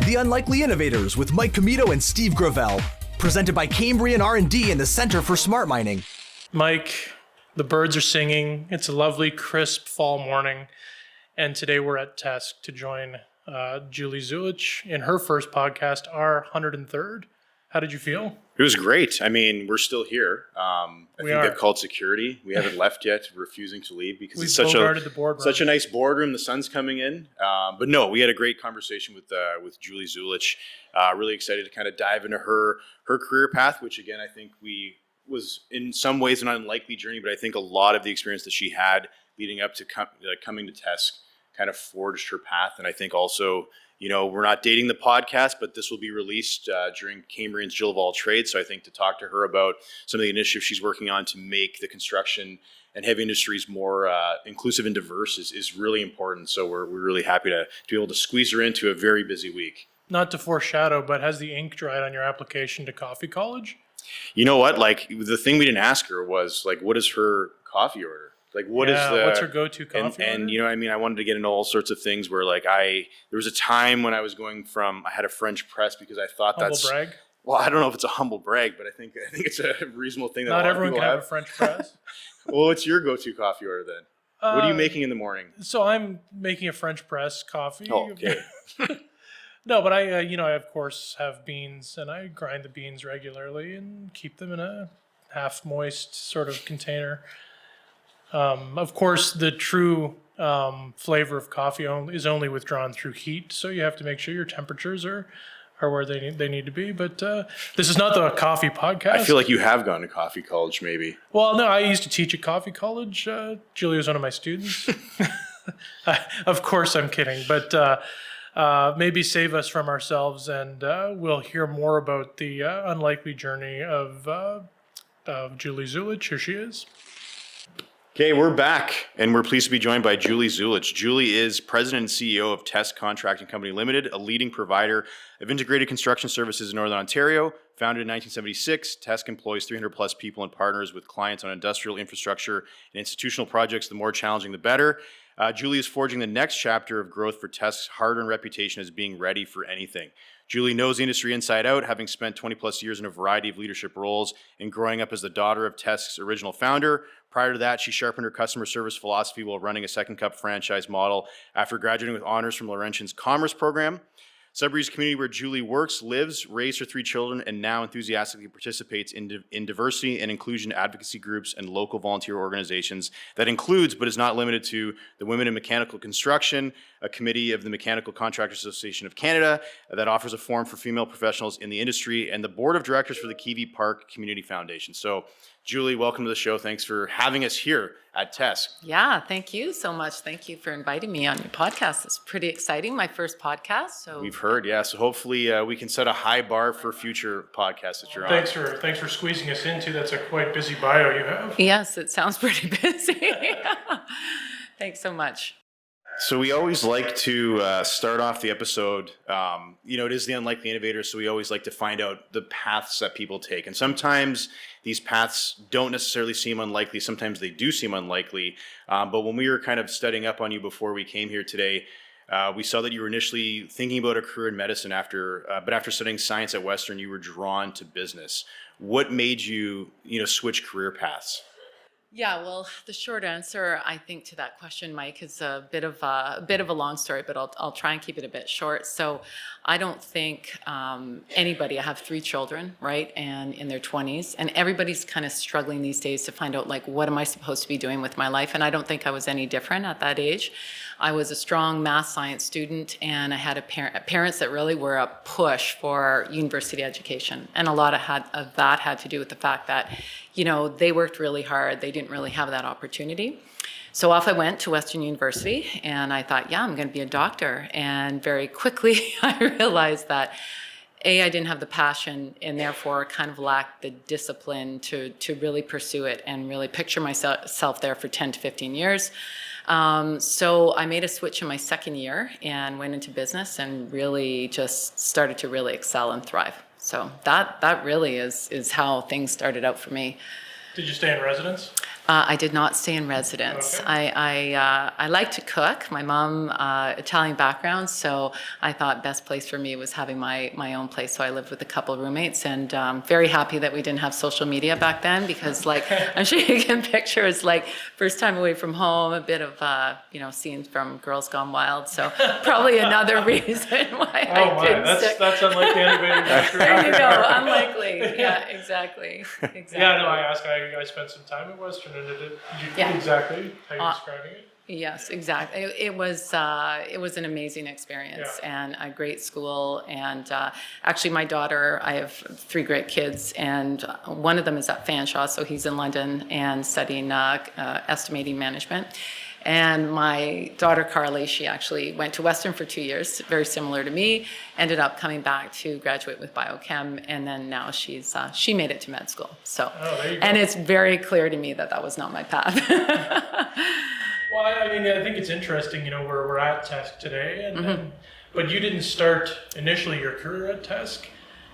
The Unlikely Innovators with Mike Comito and Steve Gravel. Presented by Cambrian R&D and the Center for Smart Mining. Mike, the birds are singing. It's a lovely, crisp fall morning. And today we're at TESC to join Julie Zulich in her first podcast, our 103rd. How did you feel? It was great. I mean, we're still here. I think they've called security. We haven't left yet, refusing to leave because it's such a nice boardroom. The sun's coming in. But no, we had a great conversation with Julie Zulich. Really excited to kind of dive into her career path, which again, I think was in some ways an unlikely journey, but I think a lot of the experience that she had leading up to coming to TESC kind of forged her path. And I think also, you know, we're not dating the podcast, but this will be released during Cambrian's Jill of All Trades. So I think to talk to her about some of the initiatives she's working on to make the construction and heavy industries more inclusive and diverse is really important. So we're really happy to be able to squeeze her into a very busy week. Not to foreshadow, but has the ink dried on your application to Coffee College? You know what? Like, the thing we didn't ask her was, like, what is her coffee order? Like, what's her go-to coffee order? And, you know, I mean, I wanted to get into all sorts of things where, like, there was a time when I was going from, I had a French press because I thought humble brag? Well, I don't know if it's a humble brag, but I think it's a reasonable thing that not a lot of everyone people can have a French press. Well, what's your go-to coffee order then? What are you making in the morning? So I'm making a French press coffee. Oh, okay. No, but I of course have beans, and I grind the beans regularly and keep them in a half moist sort of container. Of course, the true flavor of coffee is only withdrawn through heat, so you have to make sure your temperatures are where they need to be. But this is not the coffee podcast. I feel like you have gone to coffee college, maybe. Well, no, I used to teach at coffee college. Julie was one of my students. Of course, I'm kidding, but maybe save us from ourselves, and we'll hear more about the unlikely journey of Julie Zulich. Here she is. Okay, we're back, and we're pleased to be joined by Julie Zulich. Julie is President and CEO of TESC Contracting Company Limited, a leading provider of integrated construction services in Northern Ontario. Founded in 1976, TESC employs 300-plus people and partners with clients on industrial infrastructure and institutional projects. The more challenging, the better. Julie is forging the next chapter of growth for TESC's hard-earned reputation as being ready for anything. Julie knows the industry inside out, having spent 20-plus years in a variety of leadership roles and growing up as the daughter of TESC's original founder. Prior to that, she sharpened her customer service philosophy while running a Second Cup franchise model after graduating with honors from Laurentian's Commerce program. Sudbury's community where Julie works, lives, raised her 3 children, and now enthusiastically participates in diversity and inclusion advocacy groups and local volunteer organizations. That includes, but is not limited to, the Women in Mechanical Construction, a committee of the Mechanical Contractors Association of Canada that offers a forum for female professionals in the industry, and the board of directors for the Kiwi Park Community Foundation. So, Julie, welcome to the show. Thanks for having us here at TESC. Yeah, thank you so much. Thank you for inviting me on your podcast. It's pretty exciting, my first podcast. So we've heard, yeah. So hopefully we can set a high bar for future podcasts that you're on. Thanks for squeezing us into. That's a quite busy bio you have. Yes, it sounds pretty busy. Thanks so much. So we always like to start off the episode, it is the Unlikely Innovators, so we always like to find out the paths that people take. And sometimes these paths don't necessarily seem unlikely. Sometimes they do seem unlikely. But when we were kind of studying up on you before we came here today, we saw that you were initially thinking about a career in medicine but after studying science at Western, you were drawn to business. What made you, switch career paths? Yeah, well, the short answer, I think, to that question, Mike, is a bit of a long story, but I'll try and keep it a bit short. So, I don't think anybody. I have 3 children, right, and in their 20s, and everybody's kind of struggling these days to find out, like, what am I supposed to be doing with my life? And I don't think I was any different at that age. I was a strong math science student, and I had parents that really were a push for university education, and a lot of that had to do with the fact that, they worked really hard. They didn't really have that opportunity. So off I went to Western University, and I thought, I'm going to be a doctor. And very quickly, I realized that, I didn't have the passion, and therefore kind of lacked the discipline to really pursue it and really picture myself there for 10 to 15 years. So I made a switch in my second year and went into business and really just started to really excel and thrive. So that really is how things started out for me. Did you stay in residence? I did not stay in residence. Okay. I like to cook. My mom, Italian background, so I thought best place for me was having my own place. So I lived with a couple of roommates, and very happy that we didn't have social media back then, because like I'm sure you can picture, it's like first time away from home, a bit of scenes from Girls Gone Wild. So probably another reason why I didn't stick. That's unlike the innovators. There you go. Unlikely. Yeah, exactly. Yeah, no, I spent some time at Western, and exactly how you're describing it. Yes, exactly. It was an amazing experience, and a great school. And actually, my daughter, I have 3 great kids, and one of them is at Fanshawe, so he's in London and studying estimating management. And my daughter Carly, she actually went to Western for 2 years, very similar to me, ended up coming back to graduate with biochem, and then now she made it to med school. So, there you go. and it's very clear to me that was not my path. Well, I mean, I think it's interesting, where we're at TESC today, but you didn't start initially your career at TESC.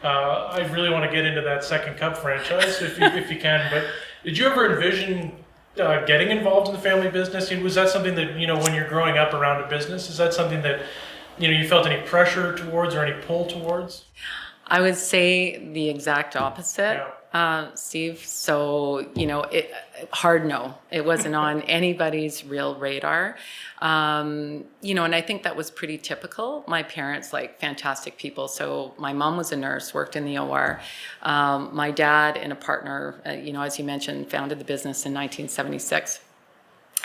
I really want to get into that Second Cup franchise if you can, but did you ever envision getting involved in the family business? Was that something that, when you're growing up around a business, is that something that, you felt any pressure towards or any pull towards? I would say the exact opposite, Steve. So, hard no. It wasn't on anybody's real radar. And I think that was pretty typical. My parents, fantastic people. So my mom was a nurse, worked in the OR. My dad and a partner, as you mentioned, founded the business in 1976.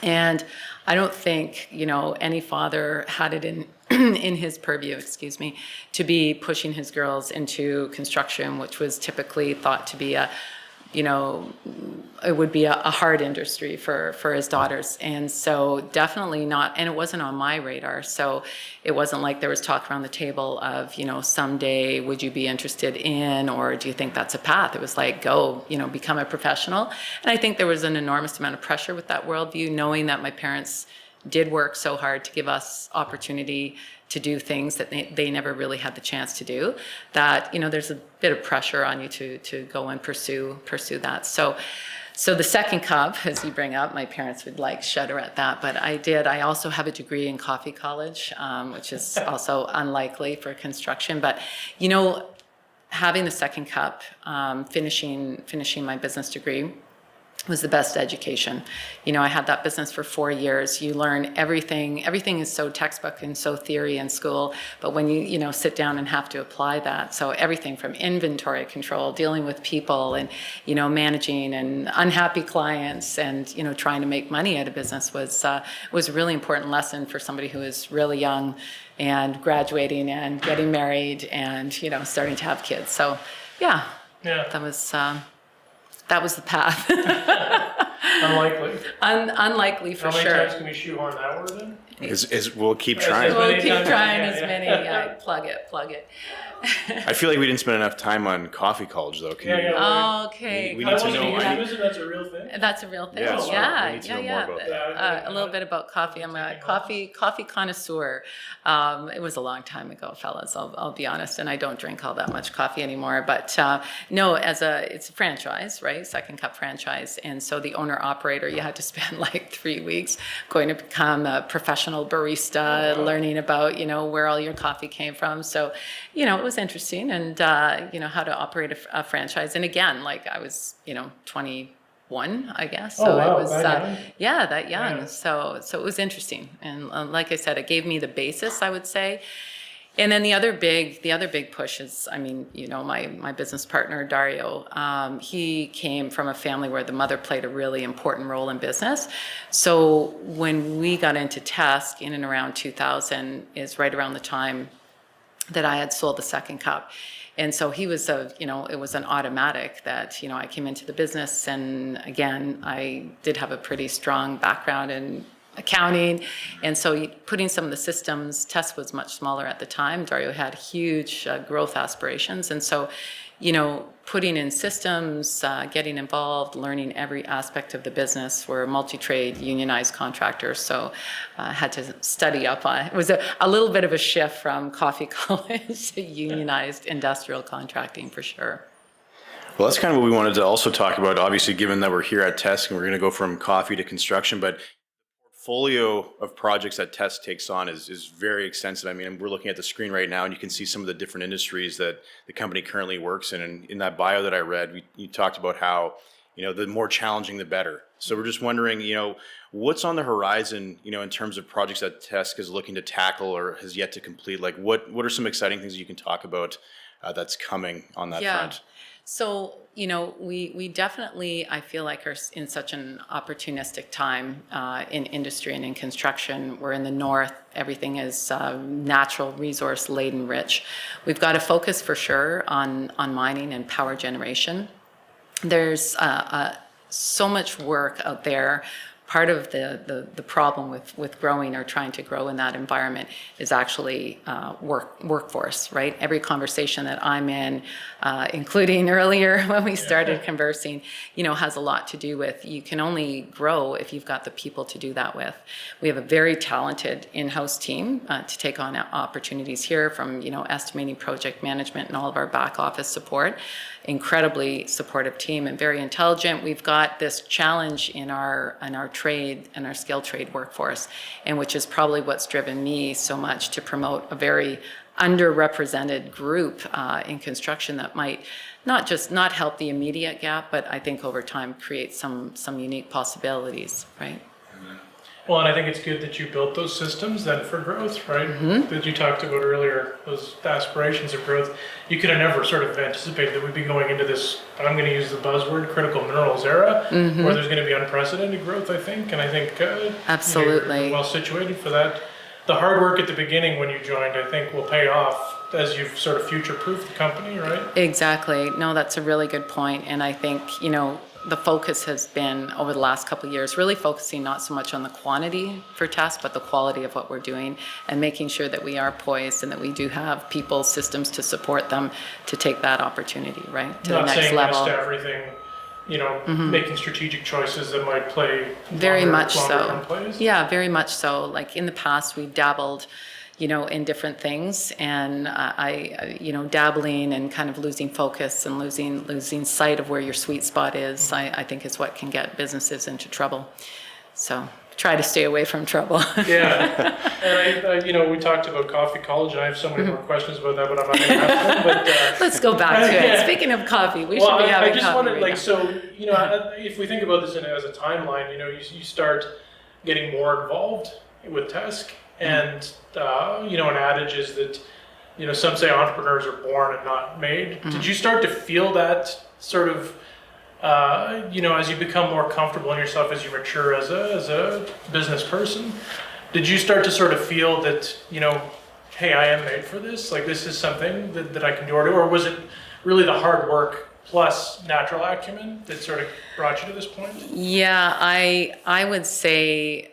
And I don't think, any father had it in his purview, to be pushing his girls into construction, which was typically thought to be it would be a hard industry for his daughters. And so definitely not, and it wasn't on my radar. So it wasn't like there was talk around the table of, someday would you be interested in, or do you think that's a path? It was like, go, become a professional. And I think there was an enormous amount of pressure with that worldview, knowing that my parents did work so hard to give us opportunity to do things that they never really had the chance to do, that there's a bit of pressure on you to go and pursue that. So the Second Cup, as you bring up, my parents would shudder at that, but I did. I also have a degree in coffee college, which is also unlikely for construction. But having the Second Cup, finishing my business degree, was the best education. I had that business for 4 years. You learn everything. Everything is so textbook and so theory in school, but when you sit down and have to apply that, so everything from inventory control, dealing with people, and managing and unhappy clients, and trying to make money at a business was a really important lesson for somebody who is really young and graduating and getting married and starting to have kids. So that was the path. Unlikely. Unlikely for sure. How many times can we shoehorn that word in? We'll keep trying. We'll keep trying as many. Plug it. I feel like we didn't spend enough time on coffee college, though. Okay. We need to know. That's a real thing. That's a real thing. Yeah, so we need to know more about that. A little bit about coffee. I'm a coffee connoisseur. It was a long time ago, fellas. I'll be honest, and I don't drink all that much coffee anymore. But no, it's a franchise, right? Second Cup franchise, and so the owner operator, you had to spend 3 weeks going to become a professional barista, learning about where all your coffee came from. So it was interesting, and how to operate a franchise. And again, I was 21, I guess. So wow, it was that young. that young. Yeah. So it was interesting, and like I said, it gave me the basis, I would say. And then the other big push is, my business partner Dario. He came from a family where the mother played a really important role in business. So when we got into TESC in and around 2000 is right around the time that I had sold the Second Cup. And so he was it was an automatic that, I came into the business, and again, I did have a pretty strong background in accounting. And so putting some of the systems, TESC was much smaller at the time. Dario had huge growth aspirations. And so, putting in systems, getting involved, learning every aspect of the business. We're a multi-trade unionized contractor, so I had to study up on it. It was a little bit of a shift from coffee college to unionized industrial contracting for sure. Well, that's kind of what we wanted to also talk about, obviously, given that we're here at TESC and we're going to go from coffee to construction, but portfolio of projects that TESC takes on is very extensive. I mean, we're looking at the screen right now and you can see some of the different industries that the company currently works in. And in that bio that I read, you talked about how, the more challenging, the better. So we're just wondering, what's on the horizon, in terms of projects that TESC is looking to tackle or has yet to complete? Like what are some exciting things you can talk about that's coming on that front? So, we definitely, I feel like, are in such an opportunistic time in industry and in construction. We're in the north. Everything is natural resource laden rich. We've got to focus for sure on mining and power generation. There's so much work out there. Part of the problem with growing or trying to grow in that environment is actually workforce, right? Every conversation that I'm in, including earlier when we started conversing, has a lot to do with you can only grow if you've got the people to do that with. We have a very talented in-house team to take on opportunities here, from estimating, project management, and all of our back office support. Incredibly supportive team and very intelligent. We've got this challenge in our trade and our skilled trade workforce, and which is probably what's driven me so much to promote a very underrepresented group in construction that might not help the immediate gap, but I think over time create some unique possibilities, right? Well, and I think it's good that you built those systems then for growth, right? That you talked about earlier, those aspirations of growth. You could have never sort of anticipated that we'd be going into this, I'm going to use the buzzword, critical minerals era, where there's going to be unprecedented growth, I think. And I think absolutely you're well situated for that. The hard work at the beginning when you joined, I think, will pay off as you've sort of future-proofed the company, right? Exactly. No, that's a really good point. And I think, the focus has been over the last couple of years really focusing not so much on the quantity for TESC, but the quality of what we're doing, and making sure that we are poised and that we do have people, systems to support them to take that opportunity, right, to the next level. Not saying yes to everything, making strategic choices that might play very much longer so. plays. Yeah, very much so. Like in the past, we've dabbled in different things, and I dabbling and kind of losing focus and losing sight of where your sweet spot is, I think is what can get businesses into trouble. So try to stay away from trouble. Yeah, and we talked about Coffee College, and I have so many more questions about that, but I'm not going to ask them. But let's go back to it. Speaking of coffee, we should be having coffee. I just wanted, if we think about this as a timeline, you start getting more involved with TESC. And, an adage is that, some say entrepreneurs are born and not made. Did you start to feel that sort of, as you become more comfortable in yourself, as you mature as a business person, did you start to sort of feel that, hey, I am made for this? Like, this is something that I can do, or was it really the hard work plus natural acumen that sort of brought you to this point? Yeah, I would say,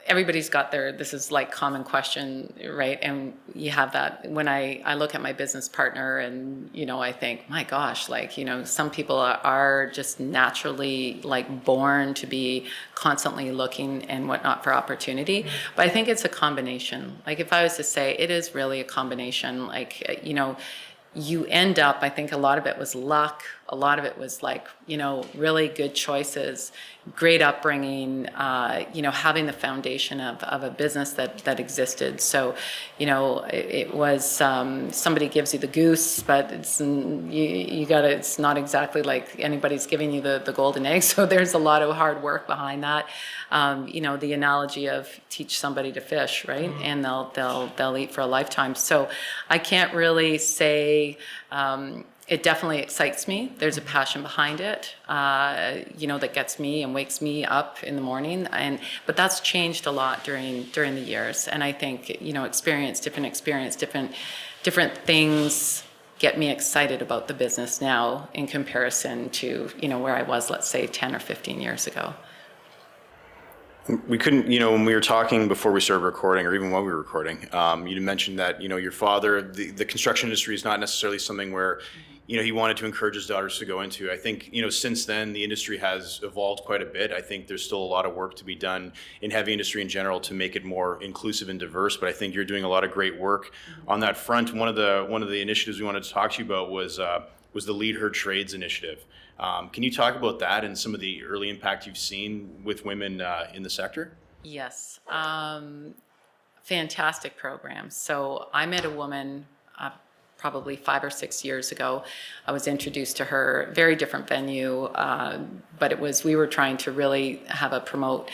everybody's got this is like common question, right? And you have that when I look at my business partner and, I think, my gosh, some people are just naturally born to be constantly looking and whatnot for opportunity. But I think it's a combination. If I was to say, it is really a combination. You end up, I think a lot of it was luck. A lot of it was really good choices, great upbringing, having the foundation of a business that existed. So, it was somebody gives you the goose, but it's it's not exactly like anybody's giving you the golden egg. So there's a lot of hard work behind that. The analogy of teach somebody to fish, right? And they'll eat for a lifetime. So I can't really say. It definitely excites me. There's a passion behind it, that gets me and wakes me up in the morning. But that's changed a lot during the years. And I think, different things get me excited about the business now in comparison to, where I was, let's say, 10 or 15 years ago. We couldn't, when we were talking before we started recording, or even while we were recording, you mentioned that, your father, the construction industry is not necessarily something where, he wanted to encourage his daughters to go into. I think, since then, the industry has evolved quite a bit. I think there's still a lot of work to be done in heavy industry in general to make it more inclusive and diverse, but I think you're doing a lot of great work on that front. One of the initiatives we wanted to talk to you about was was the LeadHER Trades initiative. Can you talk about that and some of the early impact you've seen with women in the sector? Yes. Fantastic program. So I met a woman probably 5 or 6 years ago. I was introduced to her, very different venue, but we were trying to really have promote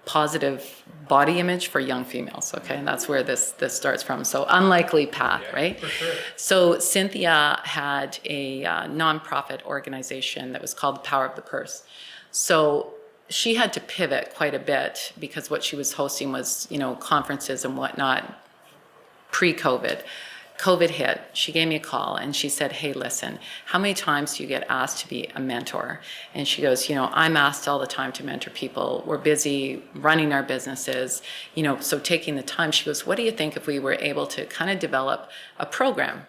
positive body image for young females. Okay, and that's where this starts from. So unlikely path, right? For sure. So Cynthia had a nonprofit organization that was called The Power of the Purse. So she had to pivot quite a bit because what she was hosting was, conferences and whatnot pre-COVID. COVID hit, she gave me a call and she said, hey, listen, how many times do you get asked to be a mentor? And she goes, I'm asked all the time to mentor people. We're busy running our businesses, so taking the time. She goes, what do you think if we were able to kind of develop a program?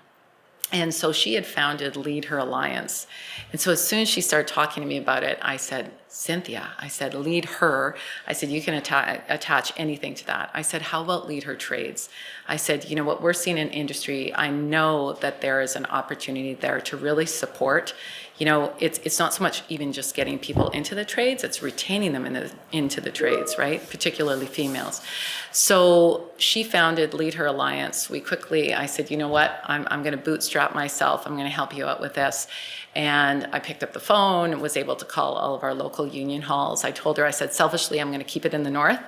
And so she had founded LeadHER Alliance. And so as soon as she started talking to me about it, I said, Cynthia, I said, LeadHER. I said, you can attach anything to that. I said, how about LeadHER Trades? I said, what we're seeing in industry, I know that there is an opportunity there to really support. It's not so much even just getting people into the trades, it's retaining them into the trades, right? Particularly females. So she founded LeadHER Alliance. I said, you know what? I'm going to bootstrap myself. I'm going to help you out with this. And I picked up the phone and was able to call all of our local union halls. I told her, I said, selfishly, I'm going to keep it in the north.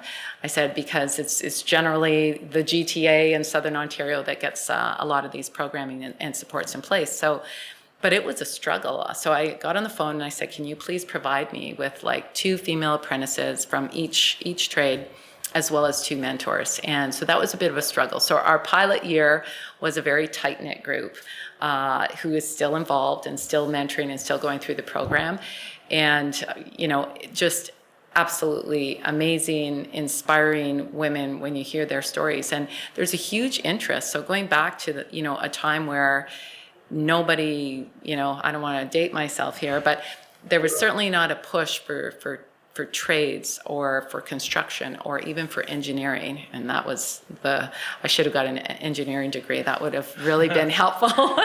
I said, because it's generally the GTA in Southern Ontario that gets a lot of these programming and supports in place. But it was a struggle. So I got on the phone and I said, can you please provide me with 2 female apprentices from each trade, as well as 2 mentors. And so that was a bit of a struggle. So our pilot year was a very tight-knit group who is still involved and still mentoring and still going through the program. And, just absolutely amazing, inspiring women when you hear their stories. And there's a huge interest. So going back to a time where nobody, I don't want to date myself here, but there was certainly not a push for trades or for construction or even for engineering. And that was I should have got an engineering degree. That would have really been helpful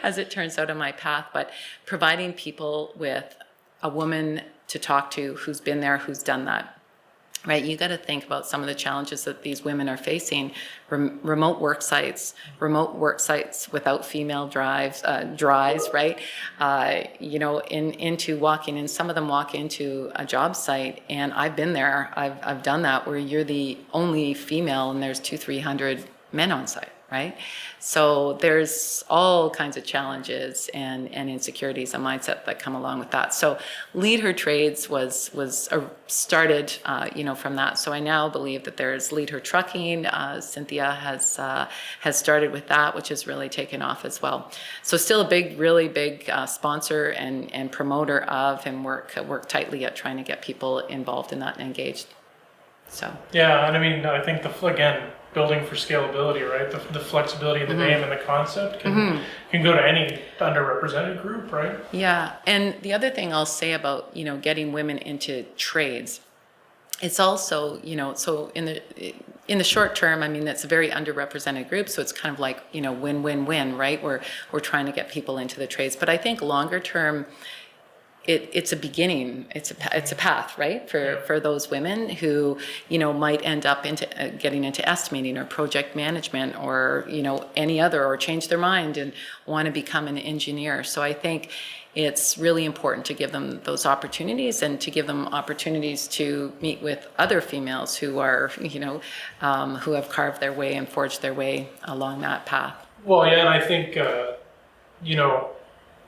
as it turns out in my path. But providing people with a woman to talk to who's been there, who's done that. Right, you got to think about some of the challenges that these women are facing. Remote work sites without female drives, right? Into walking, and some of them walk into a job site, and I've been there. I've done that where you're the only female, and there's 200-300 men on site. Right? So there's all kinds of challenges and insecurities and mindset that come along with that. So LeadHER Trades was started, from that. So I now believe that there's LeadHER Trucking. Cynthia has started with that, which has really taken off as well. So still a really big sponsor and promoter of, and work tightly at trying to get people involved in that and engaged. So. Yeah, and I think building for scalability, right? The flexibility of the name and the concept can go to any underrepresented group, right? Yeah, and the other thing I'll say about getting women into trades, it's also so in the short term, that's a very underrepresented group, so it's kind of like win-win-win, right? We're trying to get people into the trades, but I think longer term. It's a beginning. It's a path, right, for those women who might end up into getting into estimating or project management or any other, or change their mind and want to become an engineer. So I think it's really important to give them those opportunities and to give them opportunities to meet with other females who are who have carved their way and forged their way along that path. Well, yeah, and I think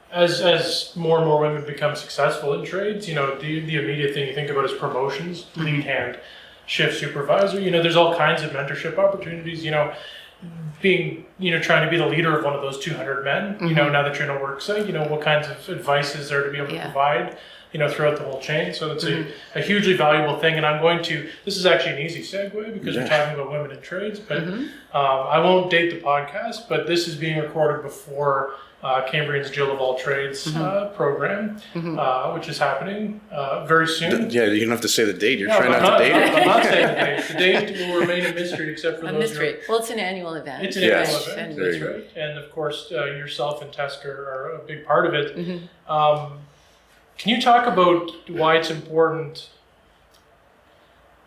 As more and more women become successful in trades, the immediate thing you think about is promotions, lead hand, shift supervisor. There's all kinds of mentorship opportunities. Being trying to be the leader of one of those 200 men. Now that you're in a work site, what kinds of advice is there to be able to provide? throughout the whole chain. So it's a hugely valuable thing. And this is actually an easy segue because we're talking about women in trades, but I won't date the podcast, but this is being recorded before Cambrian's Jill of All Trades program, which is happening very soon. You don't have to say the date. You're trying not to date it. I'm not saying the date. The date will remain a mystery except for A those mystery. Well, it's an annual event. It's an annual event, that's right. And of course, yourself and TESC are a big part of it. Can you talk about why it's important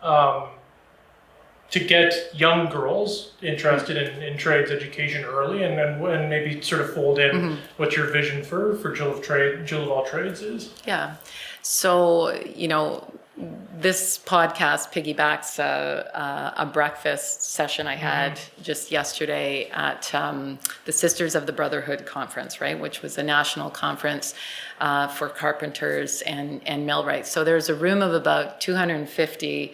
to get young girls interested in trades education early, and maybe sort of fold in what your vision for Jill of All Trades is? Yeah. So, this podcast piggybacks a breakfast session I had just yesterday at the Sisters of the Brotherhood conference, right, which was a national conference for carpenters and millwrights. So there's a room of about 250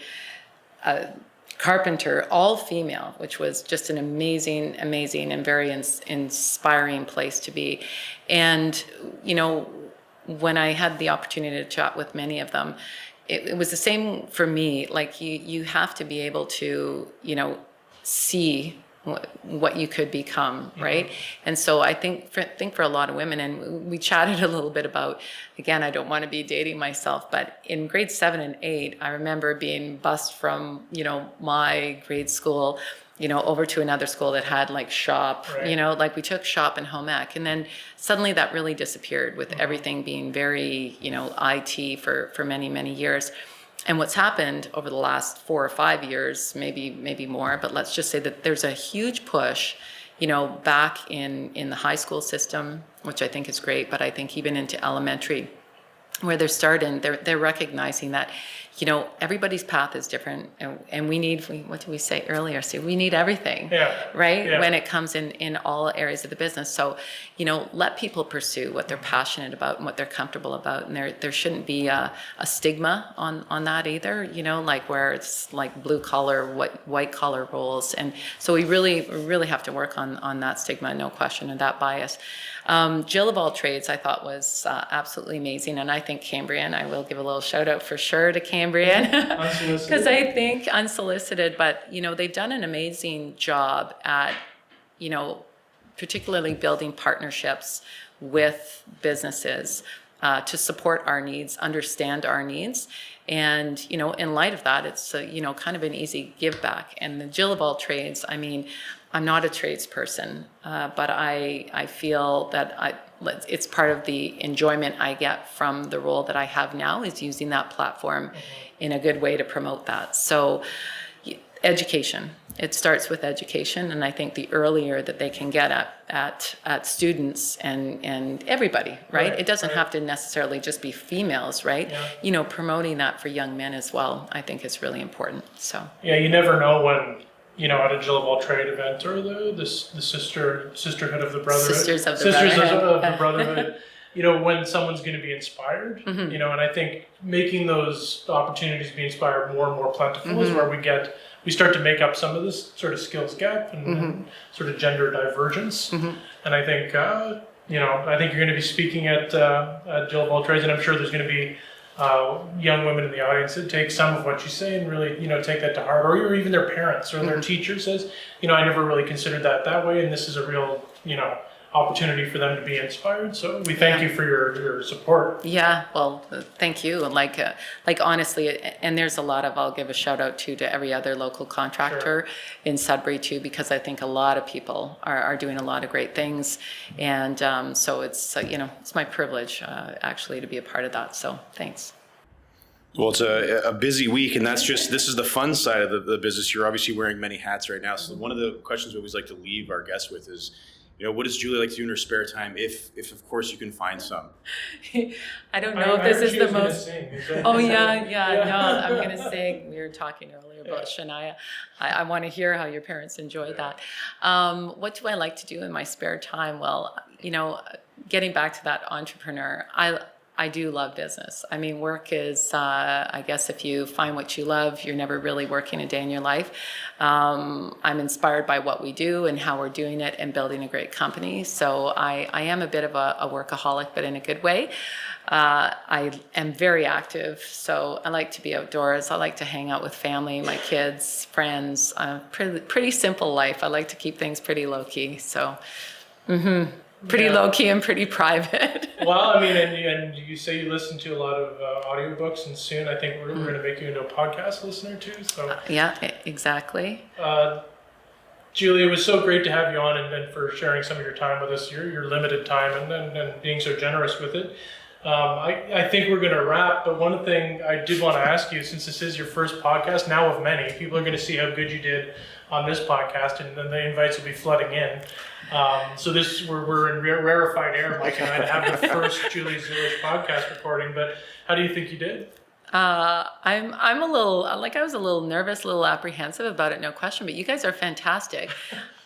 carpenter, all female, which was just an amazing and very inspiring place to be. And, when I had the opportunity to chat with many of them, it was the same for me. Like you have to be able to, see what you could become, right? And so I think for a lot of women, and we chatted a little bit about, again, I don't want to be dating myself, but in grade 7 and 8, I remember being bused from, my grade school, over to another school that had like shop, like we took shop and home ec, and then suddenly that really disappeared with everything being very, IT for many years. And what's happened over the last 4 or 5 years, maybe more, but let's just say that there's a huge push, back in the high school system, which I think is great, but I think even into elementary, where they're recognizing that, everybody's path is different, and we need, what did we say earlier? So we need everything, right? Yeah. When it comes in all areas of the business. So, let people pursue what they're passionate about and what they're comfortable about. And there shouldn't be a stigma on that either, like where it's like blue collar, white collar roles. And so we really have to work on that stigma, no question, and that bias. Jill of All Trades, I thought was absolutely amazing. And I think Cambrian, I will give a little shout out for sure to Cambrian, because I think unsolicited, but they've done an amazing job at, particularly building partnerships with businesses to support our needs, understand our needs. And, in light of that, it's, kind of an easy give back. And the Jill of All Trades, I mean, I'm not a tradesperson, but I feel that it's part of the enjoyment I get from the role that I have now, is using that platform in a good way to promote that. So education, it starts with education. And I think the earlier that they can get at students and everybody, right? It doesn't have to necessarily just be females, right? Yeah. Promoting that for young men as well, I think is really important. So yeah, you never know when, at a Jill of All Trade event, or the sisterhood of the Brotherhood. Sisters of the Brotherhood. When someone's going to be inspired, and I think making those opportunities to be inspired more and more plentiful is where we start to make up some of this sort of skills gap and sort of gender divergence. And I think, I think you're going to be speaking at Jill of All Trades, and I'm sure there's going to be young women in the audience that take some of what you say and really, take that to heart, or even their parents or their teacher says, I never really considered that way, and this is a real, opportunity for them to be inspired. So we thank you for your support. Yeah, well, thank you. Like honestly, and there's a lot of, I'll give a shout out to every other local contractor in Sudbury too, because I think a lot of people are doing a lot of great things. And so it's, it's my privilege actually to be a part of that. So thanks. Well, it's a busy week, and this is the fun side of the business. You're obviously wearing many hats right now. So one of the questions we always like to leave our guests with is, what does Julie like to do in her spare time, if of course you can find some? I don't know if this is the most. Oh yeah. No, I'm going to sing. We were talking earlier about Shania. I want to hear how your parents enjoyed that. What do I like to do in my spare time? Well, getting back to that entrepreneur, I do love business. I mean, work is, I guess if you find what you love, you're never really working a day in your life. I'm inspired by what we do and how we're doing it and building a great company. So I am a bit of a workaholic, but in a good way. I am very active, so I like to be outdoors. I like to hang out with family, my kids, friends. Pretty simple life. I like to keep things pretty low key. So, pretty low key and pretty private. Well, I mean, and you say you listen to a lot of audiobooks, and soon I think we're going to make you into a podcast listener too. So Exactly. Julie, it was so great to have you on and for sharing some of your time with us, your limited time and being so generous with it. I think we're going to wrap, but one thing I did want to ask you, since this is your first podcast, now of many, people are going to see how good you did on this podcast, and then the invites will be flooding in. So we're in rarefied air, Mike and I, to have the first Julie Zulich podcast recording, but how do you think you did? I'm a little, like I was a little nervous, a little apprehensive about it, no question, but you guys are fantastic.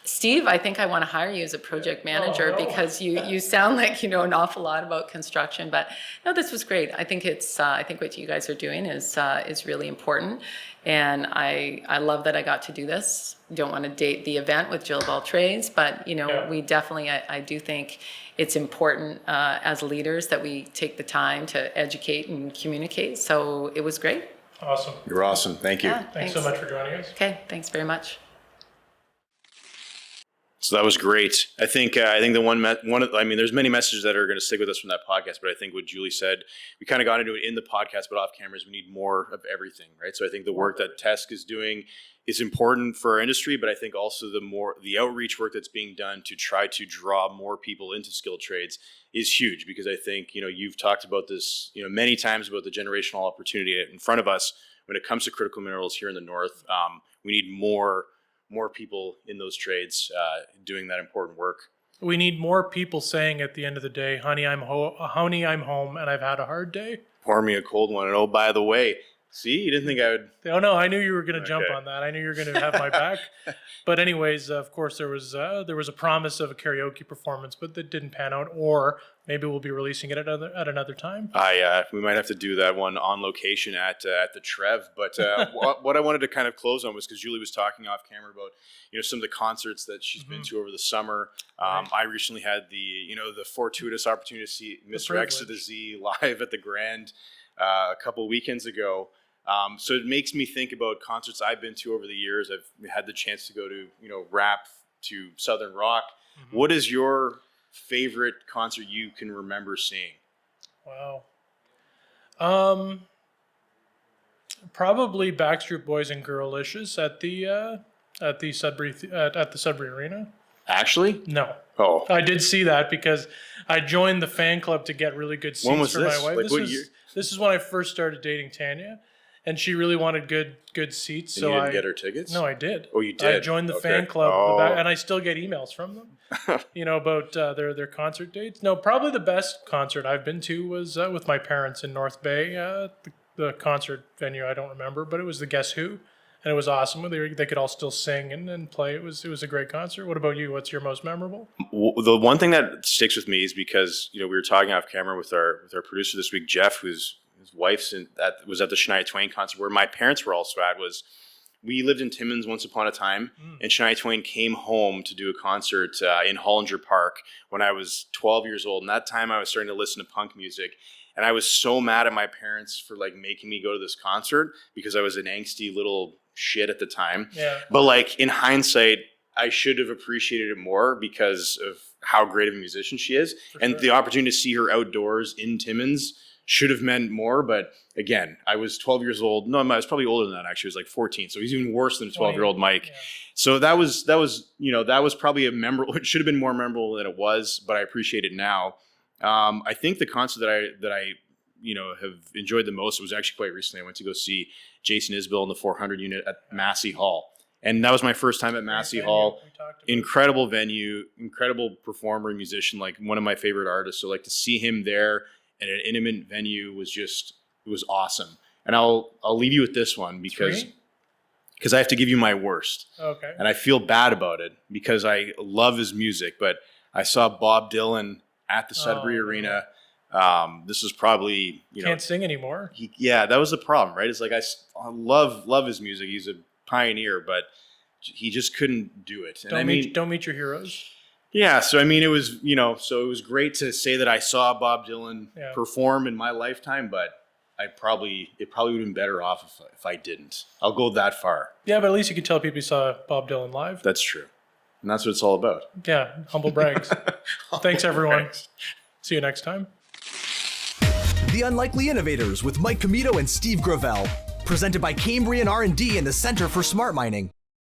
Steve, I think I want to hire you as a project manager because you sound like you know an awful lot about construction. But no, this was great. I think I think what you guys are doing is really important, and I love that I got to do this. Don't want to date the event with Jill of all trades, but we definitely I do think it's important as leaders that we take the time to educate and communicate. So it was great. Awesome. You're awesome. Thank you. Yeah, thanks so much for joining us. Okay, thanks very much. So that was great. I think there's many messages that are going to stick with us from that podcast, but I think what Julie said, we kind of got into it in the podcast, but off cameras, we need more of everything, right? So I think the work that TESC is doing is important for our industry, but I think also the outreach work that's being done to try to draw more people into skilled trades is huge, because I think, you've talked about this, many times about the generational opportunity in front of us when it comes to critical minerals here in the North. We need more people in those trades doing that important work. We need more people saying at the end of the day, honey, I'm home and I've had a hard day. Pour me a cold one. And oh, by the way, see, you didn't think I would. Oh, no, I knew you were going to jump on that. I knew you were going to have my back. But anyways, of course, there was a promise of a karaoke performance, but that didn't pan out. Or maybe we'll be releasing it at another time. We might have to do that one on location at the Trev. But what I wanted to kind of close on was because Julie was talking off camera about some of the concerts that she's been to over the summer. I recently had the fortuitous opportunity to see Mr. X to the Z live at the Grand a couple weekends ago. So it makes me think about concerts I've been to over the years. I've had the chance to go to rap, to Southern rock. Mm-hmm. What is your favorite concert you can remember seeing? Wow. Probably Backstreet Boys and Girlicious at the Sudbury Arena. Actually? No. Oh. I did see that because I joined the fan club to get really good seats for my wife. This is when I first started dating Tanya, and she really wanted good seats. And so you didn't get her tickets? No, I did. Oh, you did? I joined the fan club, and I still get emails from them, about their concert dates. No, probably the best concert I've been to was with my parents in North Bay. The concert venue I don't remember, but it was the Guess Who, and it was awesome. They could all still sing and play. It was a great concert. What about you? What's your most memorable? The one thing that sticks with me is because we were talking off camera with our producer this week, Jeff, whose wife was at the Shania Twain concert, where my parents were also at. We lived in Timmins once upon a time, and Shania Twain came home to do a concert in Hollinger Park when I was 12 years old. And that time I was starting to listen to punk music. And I was so mad at my parents for making me go to this concert because I was an angsty little shit at the time. Yeah. But in hindsight, I should have appreciated it more because of how great of a musician she is. And the opportunity to see her outdoors in Timmins should have meant more. But again, I was 12 years old. No, I was probably older than that, actually. I was 14. So he's even worse than a 12-year-old Mike. Yeah. So that was probably a memorable, it should have been more memorable than it was, but I appreciate it now. I think the concert that I have enjoyed the most was actually quite recently. I went to go see Jason Isbell in the 400 unit at Massey Hall. And that was my first time at Massey Hall. Incredible venue, incredible performer and musician, one of my favorite artists. So to see him there at an intimate venue it was awesome. And I'll leave you with this one because I have to give you my worst. Okay. And I feel bad about it because I love his music, but I saw Bob Dylan at the Sudbury Arena. This is probably, can't sing anymore. That was the problem, right? It's I love his music. He's a pioneer, but he just couldn't do it. And don't meet your heroes. Yeah, so I mean, it was, so it was great to say that I saw Bob Dylan perform in my lifetime, but it probably would have been better off if I didn't. I'll go that far. Yeah, but at least you could tell people you saw Bob Dylan live. That's true. And that's what it's all about. Yeah, humble brags. Thanks, everyone. See you next time. The Unlikely Innovators with Mike Comito and Steve Gravel. Presented by Cambrian R&D and the Center for Smart Mining.